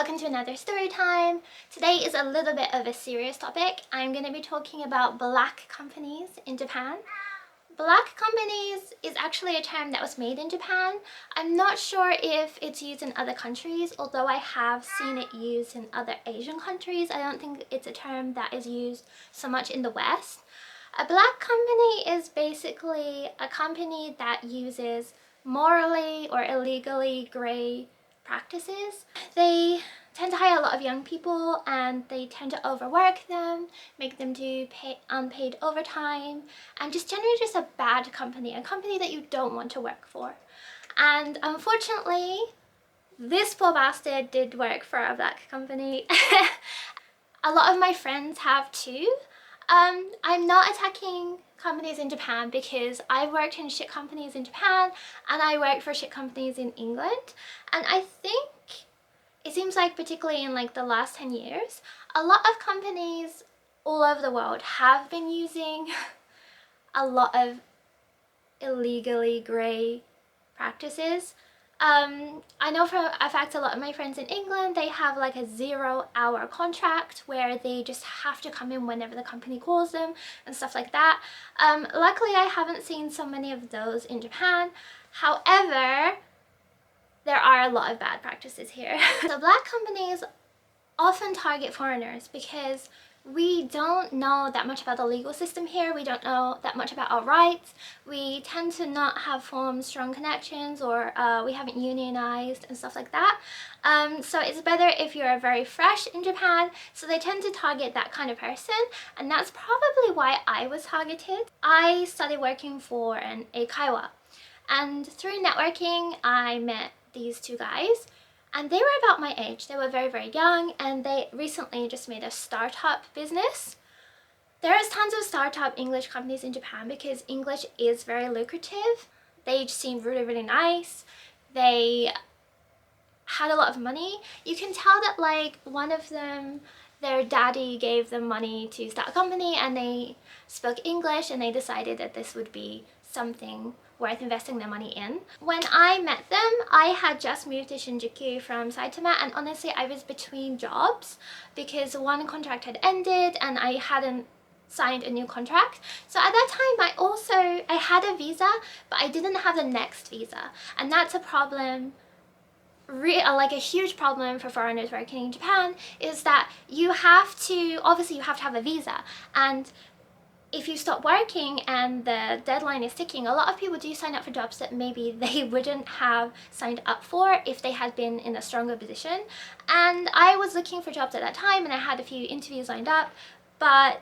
welcome to another story time. Today is a little bit of a serious topic. I'm going to be talking about black companies in Japan. Black companies is actually a term that was made in Japan. I'm not sure if it's used in other countries, although I have seen it used in other Asian countries. I don't think it's a term that is used so much in the West. A black company is basically a company that uses morally or illegally grey practices. They tend to hire a lot of young people and they tend to overwork them, make them do unpaid overtime, and just generally just a bad company, a company that you don't want to work for. And unfortunately, this poor bastard did work for a black company. A lot of my friends have too. I'm not attacking companies in Japan because I worked in shit companies in Japan and I worked for shit companies in England, and I think it seems like particularly in like the last 10 years a lot of companies all over the world have been using a lot of illegally grey practices. I know for a fact a lot of my friends in England, they have like a 0-hour contract where they just have to come in whenever the company calls them and stuff like that. Luckily I haven't seen so many of those in Japan. However, there are a lot of bad practices here. So black companies often target foreigners because we don't know that much about the legal system here. We don't know that much about our rights. We tend to not have formed strong connections, or we haven't unionized and stuff like that. So it's better if you're very fresh in Japan. So they tend to target that kind of person, and that's probably why I was targeted. I started working for an eikaiwa, and through networking I met these two guys. And they were about my age. They were very, very young, and they recently just made a startup business. There is tons of startup English companies in Japan because English is very lucrative. They just seemed really, really nice. They had a lot of money. You can tell that like one of them, their daddy gave them money to start a company, and they spoke English, and they decided that this would be something worth investing their money in. When I met them, I had just moved to Shinjuku from Saitama, and honestly I was between jobs because one contract had ended and I hadn't signed a new contract. So at that time I had a visa, but I didn't have the next visa, and that's a problem. Like a huge problem for foreigners working in Japan is that you have to have a visa, and if you stop working and the deadline is ticking, a lot of people do sign up for jobs that maybe they wouldn't have signed up for if they had been in a stronger position. And I was looking for jobs at that time, and I had a few interviews lined up, but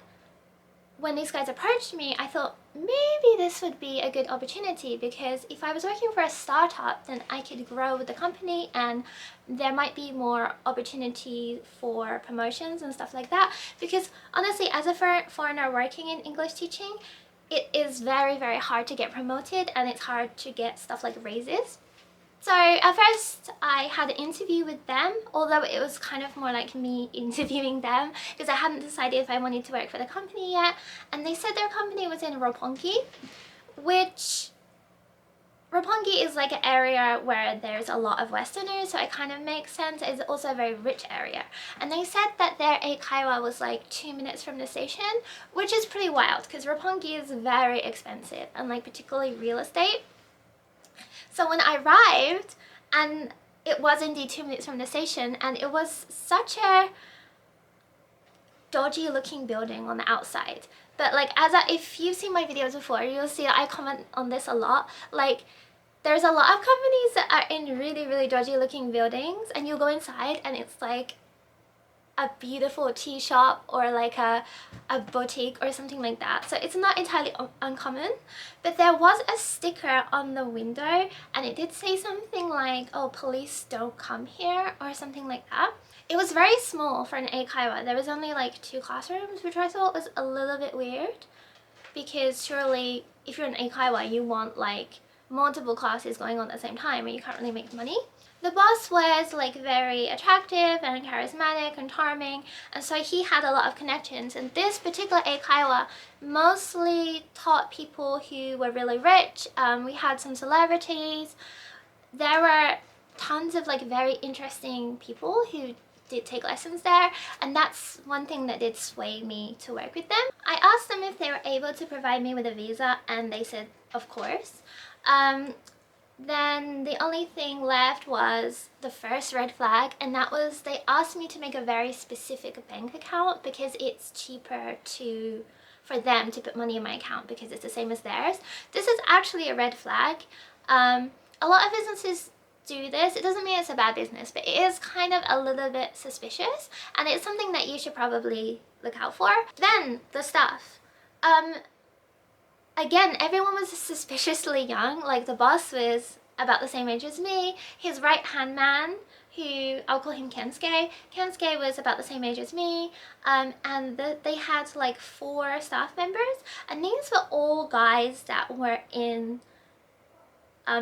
when these guys approached me, I thought maybe this would be a good opportunity, because if I was working for a startup, then I could grow with the company and there might be more opportunity for promotions and stuff like that. Because honestly, as a foreigner working in English teaching, it is very, very hard to get promoted, and it's hard to get stuff like raises. So at first I had an interview with them, although it was kind of more like me interviewing them because I hadn't decided if I wanted to work for the company yet. And they said their company was in Roppongi, which Roppongi is like an area where there's a lot of Westerners, so it kind of makes sense. It's also a very rich area. And they said that their eikaiwa was like 2 minutes from the station, which is pretty wild because Roppongi is very expensive, and like particularly real estate. So when I arrived, and it was indeed 2 minutes from the station, and it was such a dodgy looking building on the outside. But like if you've seen my videos before, you'll see that I comment on this a lot. Like there's a lot of companies that are in really, really dodgy looking buildings, and you'll go inside and it's like a beautiful tea shop or like a boutique or something like that. So it's not entirely uncommon, but there was a sticker on the window and it did say something like, oh, police don't come here, or something like that. It was very small for an eikaiwa. There was only like 2 classrooms, which I thought was a little bit weird, because surely if you're an eikaiwa you want like multiple classes going on at the same time, and you can't really make money. The boss was like very attractive and charismatic and charming, and so he had a lot of connections, and this particular eikaiwa mostly taught people who were really rich. We had some celebrities. There were tons of like very interesting people who did take lessons there, and that's one thing that did sway me to work with them. I asked them if they were able to provide me with a visa, and they said of course. Then the only thing left was the first red flag, and that was they asked me to make a very specific bank account because it's cheaper for them to put money in my account because it's the same as theirs. This is actually a red flag. A lot of businesses do this. It doesn't mean it's a bad business, but it is kind of a little bit suspicious, and it's something that you should probably look out for. Then the staff. Again, everyone was suspiciously young. Like, the boss was about the same age as me. His right-hand man, who I'll call him Kensuke. Kensuke was about the same age as me, and they had like 4 staff members, and these were all guys that were in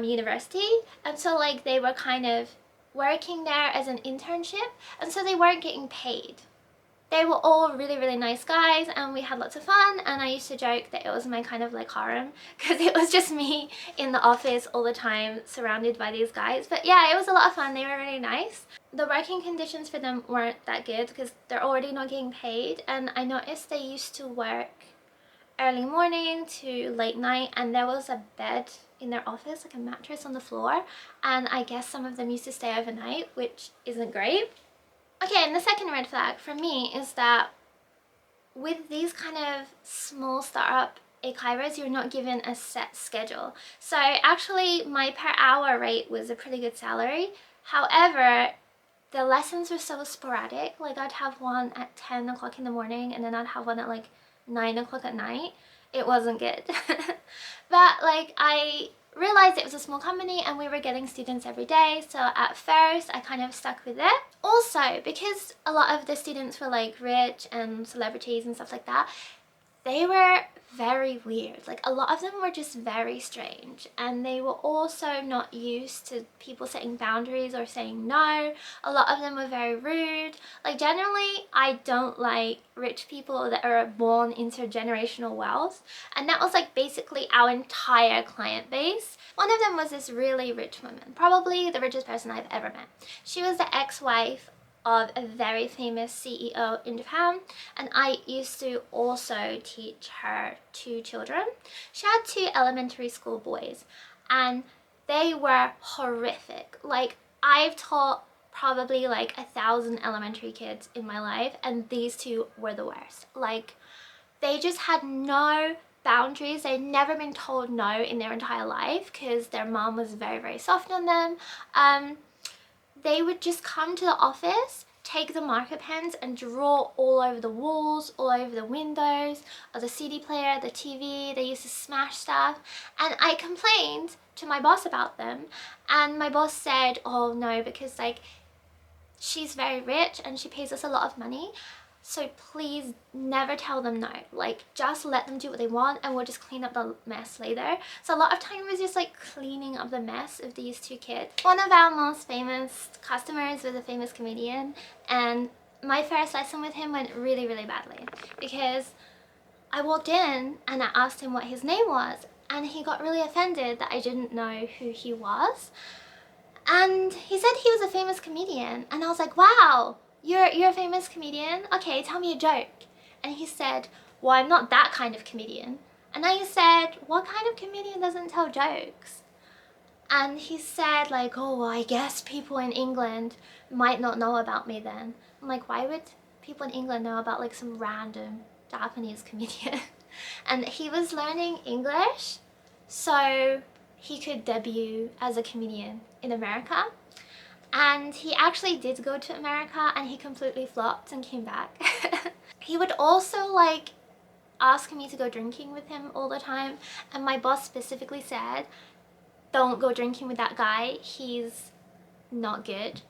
university, and so like they were kind of working there as an internship, and so they weren't getting paid. They were all really nice guys, and we had lots of fun, and I used to joke that it was my kind of like harem because it was just me in the office all the time surrounded by these guys. But yeah, it was a lot of fun. They were really nice. The working conditions for them weren't that good because they're already not getting paid, and I noticed they used to work early morning to late night, and there was a bed in their office, like a mattress on the floor, and I guess some of them used to stay overnight, which isn't great. Okay, and the second red flag for me is that with these kind of small startup eikaiwas, you're not given a set schedule. So actually my per hour rate was a pretty good salary. However, the lessons were so sporadic. Like, I'd have one at 10 o'clock in the morning, and then I'd have one at like 9 o'clock at night. It wasn't good. But like, I realized it was a small company and we were getting students every day, so at first I kind of stuck with it. Also, because a lot of the students were like rich and celebrities and stuff like that, they were very weird. Like, a lot of them were just very strange, and they were also not used to people setting boundaries or saying no. A lot of them were very rude. Like, generally I don't like rich people that are born into generational wealth, and that was like basically our entire client base. One of them was this really rich woman, probably the richest person I've ever met. She was the ex-wife of a very famous CEO in Japan, and I used to also teach her 2 children. She had 2 elementary school boys, and they were horrific. Like, I've taught probably like 1,000 elementary kids in my life, and these 2 were the worst. Like, they just had no boundaries. They'd never been told no in their entire life because their mom was very soft on them. They would just come to the office, take the marker pens and draw all over the walls, all over the windows, of the CD player, the TV. They used to smash stuff, and I complained to my boss about them, and my boss said, oh no, because like, she's very rich and she pays us a lot of money, so please never tell them no. Like, just let them do what they want and we'll just clean up the mess later. So a lot of time was just like cleaning up the mess of these 2 kids. One of our most famous customers was a famous comedian, and my first lesson with him went really badly because I walked in and I asked him what his name was, and he got really offended that I didn't know who he was. And he said he was a famous comedian, and I was like, wow, you're a famous comedian? Okay, tell me a joke. And he said, well, I'm not that kind of comedian. And I said, what kind of comedian doesn't tell jokes? And he said like, oh, well, I guess people in England might not know about me then. I'm like, why would people in England know about like some random Japanese comedian? And he was learning English so he could debut as a comedian in America. And he actually did go to America, and he completely flopped and came back. He would also like ask me to go drinking with him all the time, and my boss specifically said, don't go drinking with that guy, he's not good.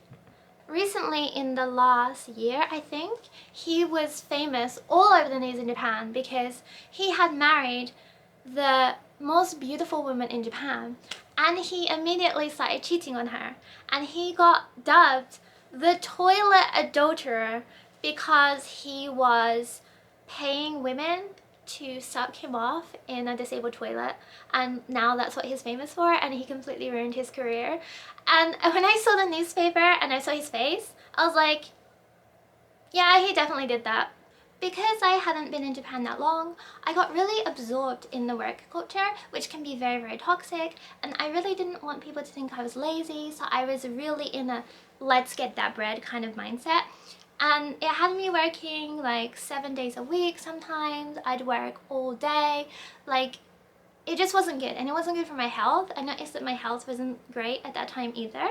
Recently, in the last year, I think, he was famous all over the news in Japan because he had married the most beautiful woman in Japan, and he immediately started cheating on her, and he got dubbed the toilet adulterer because he was paying women to suck him off in a disabled toilet, and now that's what he's famous for, and he completely ruined his career. And when I saw the newspaper and I saw his face, I was like, Yeah, he definitely did that. Because I hadn't been in Japan that long, I got really absorbed in the work culture, which can be very, very toxic, and I really didn't want people to think I was lazy, so I was really in a let's get that bread kind of mindset. And it had me working like 7 days a week sometimes. I'd work all day. Like, it just wasn't good, and it wasn't good for my health. I noticed that my health wasn't great at that time either.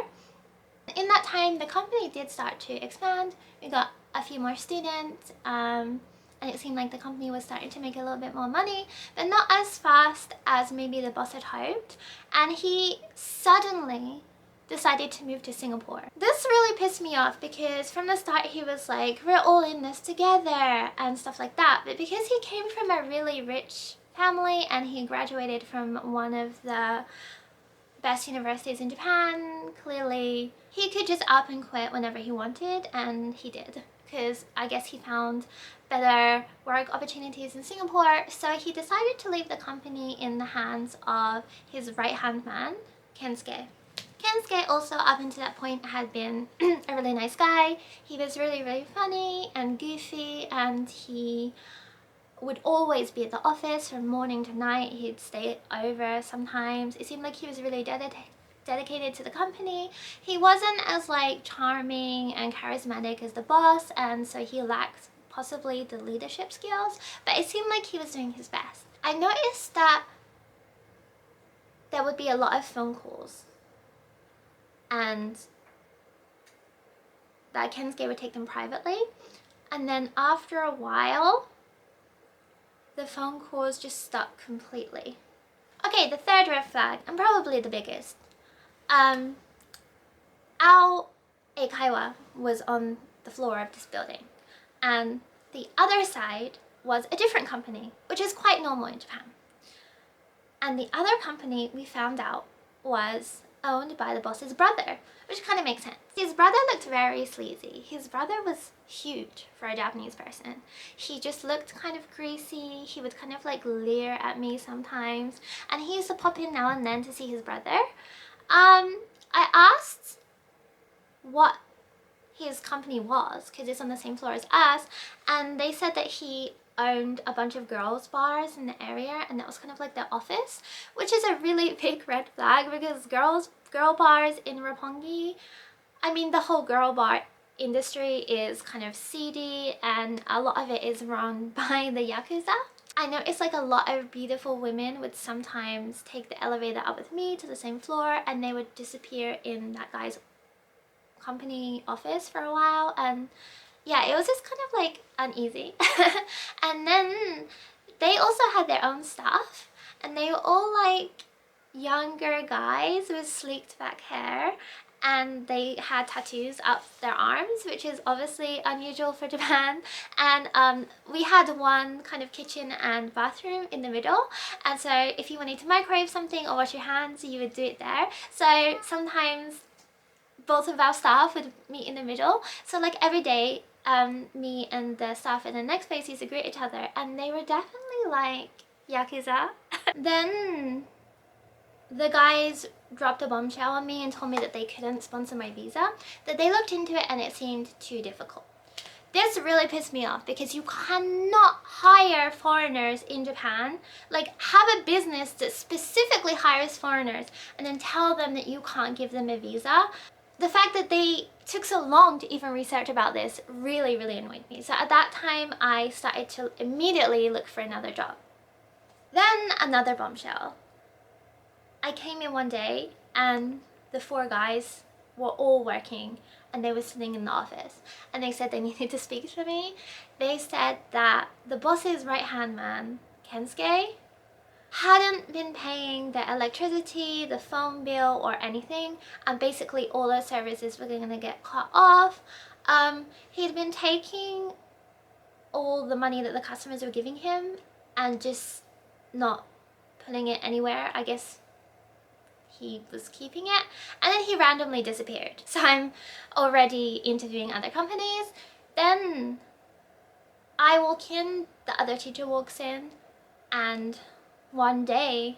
In that time, the company did start to expand. We got a few more students, and it seemed like the company was starting to make a little bit more money, but not as fast as maybe the boss had hoped. And he suddenly decided to move to Singapore. This really pissed me off because from the start he was like, we're all in this together and stuff like that. But because he came from a really rich family and he graduated from one of the best universities in Japan, clearly he could just up and quit whenever he wanted, and he did, because I guess he found better work opportunities in Singapore. So he decided to leave the company in the hands of his right-hand man, Kensuke. Kensuke also up until that point had been a really nice guy. He was really, really funny and goofy, and he would always be at the office from morning to night. He'd stay over sometimes. It seemed like he was really dedicated to the company. He wasn't as like charming and charismatic as the boss, and so he lacked possibly the leadership skills, but it seemed like he was doing his best. I noticed that there would be a lot of phone calls, and that Kensuke would take them privately, and then after a while the phone calls just stopped completely. Okay, the third red flag, and probably the biggest. Our eikaiwa was on the floor of this building, and the other side was a different company, which is quite normal in Japan. And the other company, we found out, was owned by the boss's brother, which kind of makes sense. His brother looked very sleazy. His brother was huge for a Japanese person. He just looked kind of greasy. He would kind of like leer at me sometimes, and he used to pop in now and then to see his brother. I asked what his company was, because it's on the same floor as us, and they said that he owned a bunch of girls bars in the area, and that was kind of like their office, which is a really big red flag, because girl bars in Roppongi, I mean, the whole girl bar industry is kind of seedy, and a lot of it is run by the Yakuza. I noticed like a lot of beautiful women would sometimes take the elevator up with me to the same floor, and they would disappear in that guy's company office for a while, and yeah, it was just kind of like uneasy. And then they also had their own staff, and they were all like younger guys with sleeked back hair, and they had tattoos up their arms, which is obviously unusual for Japan. And we had one kind of kitchen and bathroom in the middle, and so if you wanted to microwave something or wash your hands, you would do it there. So sometimes both of our staff would meet in the middle. So like every day, me and the staff in the next place used to greet each other, and they were definitely like Yakuza. Then the guys dropped a bombshell on me and told me that they couldn't sponsor my visa, that they looked into it and it seemed too difficult. This really pissed me off, because you cannot hire foreigners in Japan, like have a business that specifically hires foreigners and then tell them that you can't give them a visa. The fact that they took so long to even research about this really, really annoyed me. So at that time, I started to immediately look for another job. Then another bombshell. I came in one day and the 4 guys were all working, and they were sitting in the office, and they said they needed to speak to me. They said that the boss's right-hand man, Kensuke, hadn't been paying the electricity, the phone bill, or anything, and basically all the services were going to get cut off. He'd been taking all the money that the customers were giving him and just not putting it anywhere. I guess he was keeping it, and then he randomly disappeared. So I'm already interviewing other companies. Then I walk in, the other teacher walks in, and one day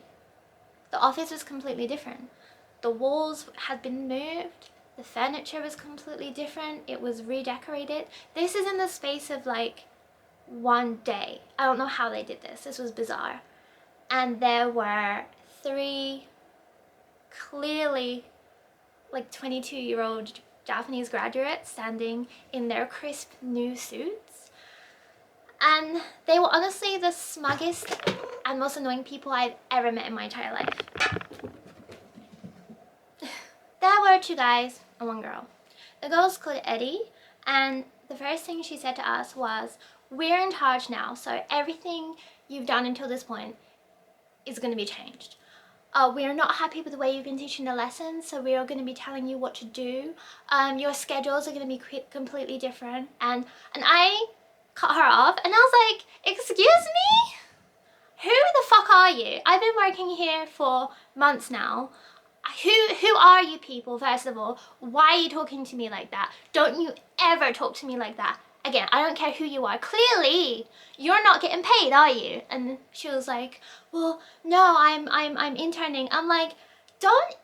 the office was completely different. The walls had been moved, The furniture was completely different. It was redecorated. This is in the space of like one day. I don't know how they did this. This was bizarre. And there were 3 clearly like 22-year-old Japanese graduates standing in their crisp new suits. And they were honestly the smuggest and most annoying people I've ever met in my entire life. There were 2 guys and 1 girl. The girl's called Eddie, and the first thing she said to us was, we're in charge now, so everything you've done until this point is going to be changed. We are not happy with the way you've been teaching the lessons, so we are going to be telling you what to do. Your schedules are going to be completely different. And I cut her off, and I was like, excuse me? Who the fuck are you? I've been working here for months now. Who are you people, first of all? Why are you talking to me like that? Don't you ever talk to me like that. Again, I don't care who you are. Clearly, you're not getting paid, are you? And she was like, well, no, I'm interning. I'm like, don't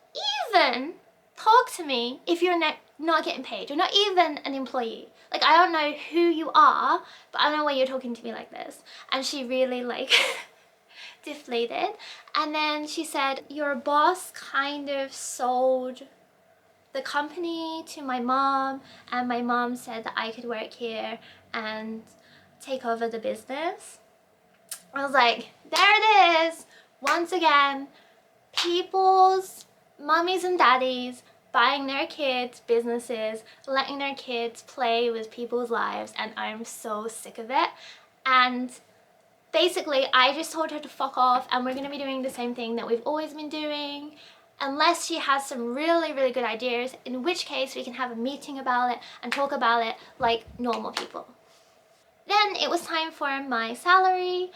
even talk to me if you're not getting paid. You're not even an employee. Like, I don't know who you are, but I don't know why you're talking to me like this. And she really like deflated. And then she said, your boss kind of sold the company to my mom, and my mom said that I could work here and take over the business. I was like, there it is, once again, people's mummies and daddies buying their kids businesses, letting their kids play with people's lives, and I'm so sick of it. And basically, I just told her to fuck off, and we're going to be doing the same thing that we've always been doing, unless she has some really, really good ideas, in which case we can have a meeting about it and talk about it like normal people. Then it was time for my salary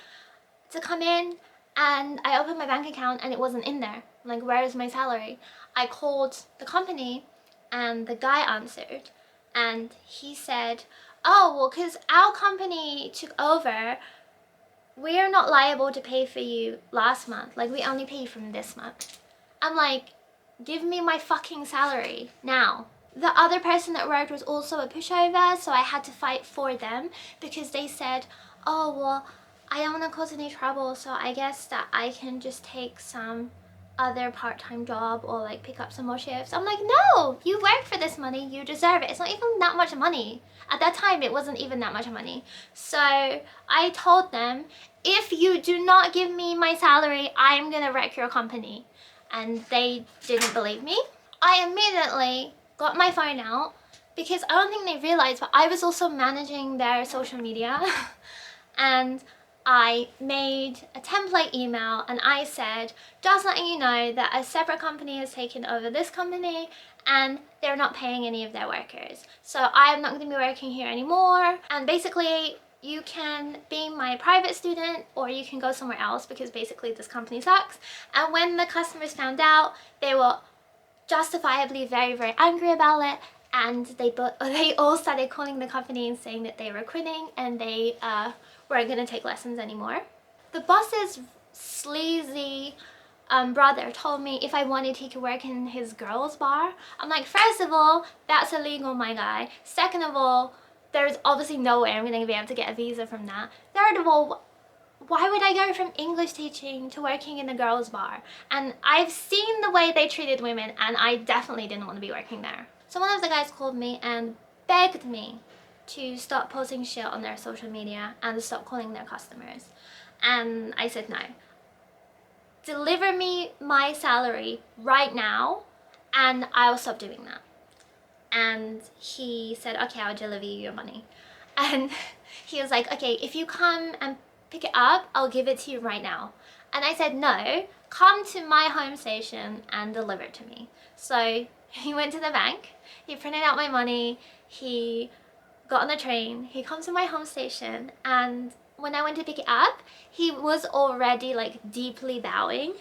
to come in, and I opened my bank account and it wasn't in there. I'm like, where is my salary? I called the company and the guy answered, and he said, oh, well, because our company took over, we're not liable to pay for you last month. Like, we only pay you from this month. I'm like, give me my fucking salary now. The other person that worked was also a pushover, so I had to fight for them because they said, oh, well, I don't want to cause any trouble, so I guess that I can just take some other part-time job or like pick up some more shifts. I'm like, no, you work for this money, you deserve it. It's not even that much money. At that time, it wasn't even that much money. So I told them, if you do not give me my salary, I'm gonna wreck your company. And they didn't believe me. I immediately got my phone out because I don't think they realized, but I was also managing their social media. And I made a template email and I said, just letting you know that a separate company has taken over this company and they're not paying any of their workers. So I'm not going to be working here anymore. And basically, you can be my private student or you can go somewhere else because basically this company sucks. And when the customers found out, they were justifiably very, very angry about it. And they all started calling the company and saying that they were quitting and they weren't going to take lessons anymore. The boss's sleazy brother told me if I wanted he could work in his girls bar. I'm like, first of all, that's illegal, my guy. Second of all, there's obviously no way I'm going to be able to get a visa from that. Third of all, why would I go from English teaching to working in a girls bar? And I've seen the way they treated women and I definitely didn't want to be working there. So one of the guys called me and begged me to stop posting shit on their social media and to stop calling their customers. And I said no. Deliver me my salary right now and I'll stop doing that. And he said, okay, I'll deliver you your money. And he was like, okay, if you come and pick it up, I'll give it to you right now. And I said, no, come to my home station and deliver it to me. So he went to the bank, he printed out my money, he got on the train, he comes to my home station, and when I went to pick it up, he was already like deeply bowing.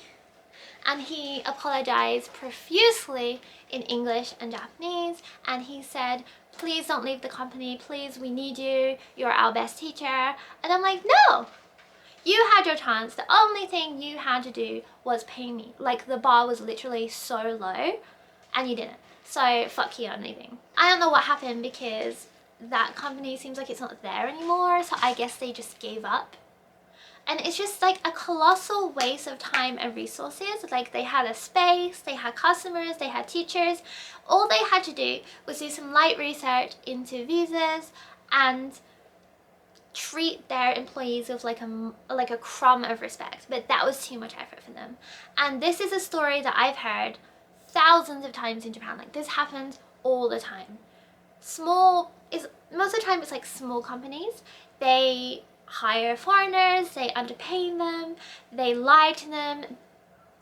And he apologized profusely in English and Japanese, and he said, please don't leave the company, please, we need you, you're our best teacher. And I'm like, no, you had your chance, the only thing you had to do was pay me. Like, the bar was literally so low and you didn't. so fuck you, I'm leaving. I don't know what happened because that company seems like it's not there anymore, so I guess they just gave up. And it's just like a colossal waste of time and resources. Like, they had a space, they had customers, they had teachers. All they had to do was do some light research into visas and treat their employees with like a crumb of respect, but that was too much effort for them. And this is a story that I've heard thousands of times in Japan. Like, this happens all the time. Most of the time it's like small companies. They hire foreigners, they underpay them, they lie to them.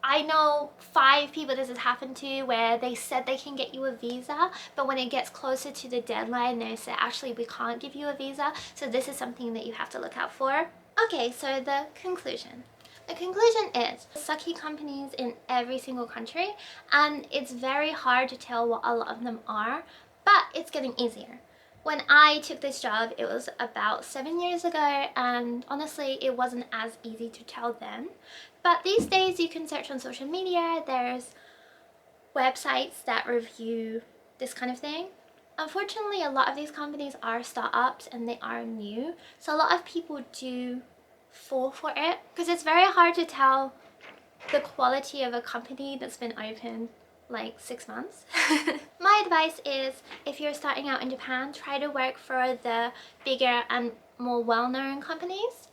I know 5 people this has happened to, where they said they can get you a visa, but when it gets closer to the deadline, they say, actually, we can't give you a visa. So this is something that you have to look out for. Okay, so the conclusion. The conclusion is sucky companies in every single country, and it's very hard to tell what a lot of them are, but it's getting easier. When I took this job, it was about 7 years ago, and honestly, it wasn't as easy to tell then. But these days, you can search on social media. There's websites that review this kind of thing. Unfortunately, a lot of these companies are startups and they are new, so a lot of people do fall for it because it's very hard to tell the quality of a company that's been open like 6 months. My advice is, if you're starting out in Japan, try to work for the bigger and more well-known companies.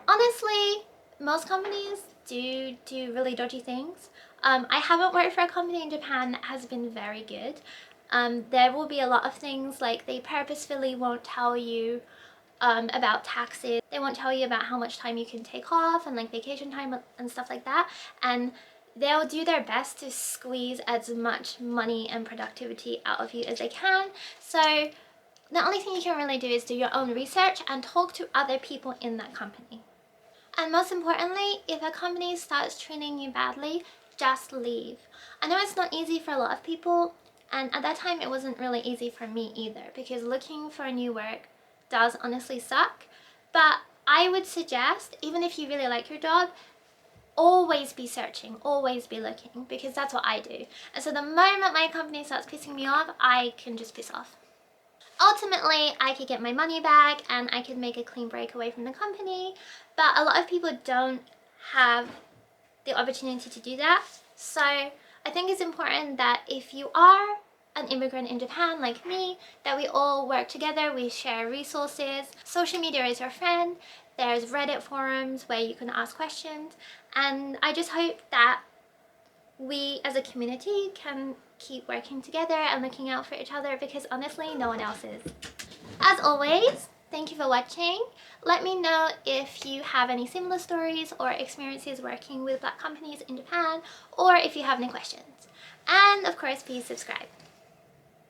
Honestly, most companies do really dodgy things. I haven't worked for a company in Japan that has been very good. There will be a lot of things like they purposefully won't tell you about taxes. They won't tell you about how much time you can take off and like vacation time and stuff like that. And they'll do their best to squeeze as much money and productivity out of you as they can. So the only thing you can really do is do your own research and talk to other people in that company. And most importantly, if a company starts treating you badly, just leave. I know it's not easy for a lot of people, and at that time it wasn't really easy for me either, because looking for new work does honestly suck. But I would suggest, even if you really like your job, always be searching, always be looking, because that's what I do. And so the moment my company starts pissing me off, I can just piss off. Ultimately, I could get my money back and I could make a clean break away from the company, but a lot of people don't have the opportunity to do that. So I think it's important that if you are an immigrant in Japan like me, that we all work together, we share resources. Social media is your friend. There's Reddit forums where you can ask questions, and I just hope that we as a community can keep working together and looking out for each other, because honestly, no one else is. As always, thank you for watching. Let me know if you have any similar stories or experiences working with Black companies in Japan, or if you have any questions. And of course, please subscribe.